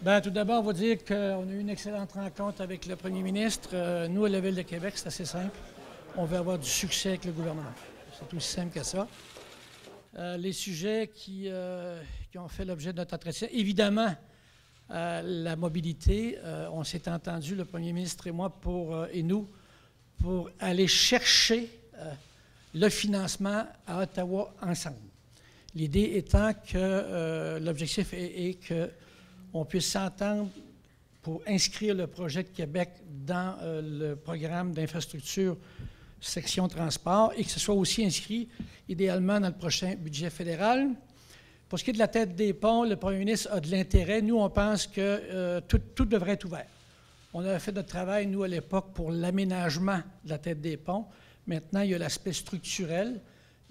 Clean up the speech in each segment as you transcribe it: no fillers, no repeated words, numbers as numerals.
Bien, tout d'abord, on va dire qu'on a eu une excellente rencontre avec le premier ministre. Nous, à la Ville de Québec, c'est assez simple. On veut avoir du succès avec le gouvernement. C'est aussi simple que ça. Les sujets qui ont fait l'objet de notre entretien, évidemment, la mobilité. On s'est entendu, le premier ministre et moi, et nous, pour aller chercher le financement à Ottawa ensemble. L'idée étant que l'objectif est qu'on puisse s'entendre pour inscrire le projet de Québec dans le programme d'infrastructure section transport et que ce soit aussi inscrit idéalement dans le prochain budget fédéral. Pour ce qui est de la tête des ponts, le premier ministre a de l'intérêt. Nous, on pense que tout devrait être ouvert. On a fait notre travail, nous, à l'époque, pour l'aménagement de la tête des ponts. Maintenant, il y a l'aspect structurel.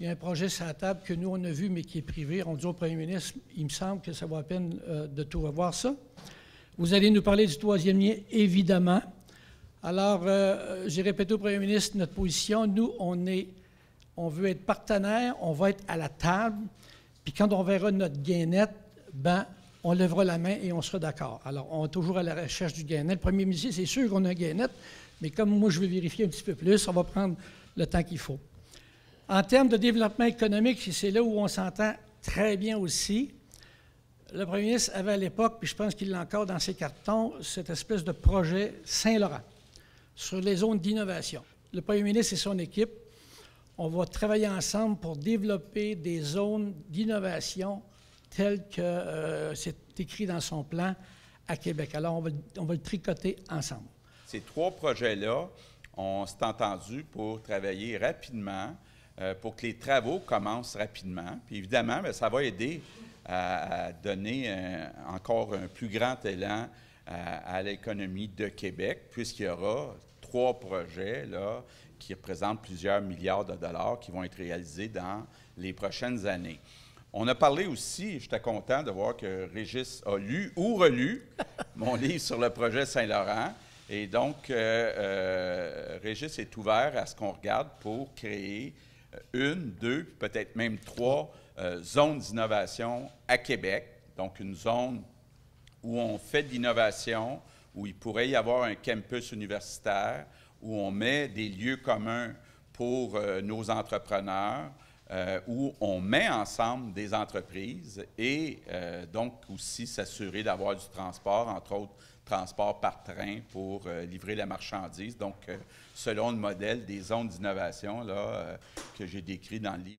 Il y a un projet sur la table que nous, on a vu, mais qui est privé. On dit au premier ministre, il me semble que ça vaut la peine de tout revoir ça. Vous allez nous parler du troisième lien, évidemment. Alors, j'ai répété au premier ministre notre position. Nous, on veut être partenaire, on va être à la table. Puis quand on verra notre gain net, ben, on lèvera la main et on sera d'accord. Alors, on est toujours à la recherche du gain net. Le premier ministre, c'est sûr qu'on a un gain net, mais comme moi, je veux vérifier un petit peu plus, on va prendre le temps qu'il faut. En termes de développement économique, c'est là où on s'entend très bien aussi. Le premier ministre avait à l'époque, puis je pense qu'il l'a encore dans ses cartons, cette espèce de projet Saint-Laurent sur les zones d'innovation. Le premier ministre et son équipe, on va travailler ensemble pour développer des zones d'innovation telles que c'est écrit dans son plan à Québec. Alors, on va le tricoter ensemble. Ces trois projets-là, on s'est entendu pour travailler rapidement, pour que les travaux commencent rapidement. Puis évidemment, bien, ça va aider à donner encore un plus grand élan à l'économie de Québec, puisqu'il y aura trois projets là, qui représentent plusieurs milliards de dollars qui vont être réalisés dans les prochaines années. On a parlé aussi, j'étais content de voir que Régis a lu ou relu mon livre sur le projet Saint-Laurent. Et donc, Régis est ouvert à ce qu'on regarde pour créer une, deux, peut-être même trois zones d'innovation à Québec. Donc, une zone où on fait de l'innovation, où il pourrait y avoir un campus universitaire, où on met des lieux communs pour nos entrepreneurs, où on met ensemble des entreprises et donc aussi s'assurer d'avoir du transport, entre autres transport par train pour livrer la marchandise. Donc, selon le modèle des zones d'innovation que j'ai décrit dans le livre.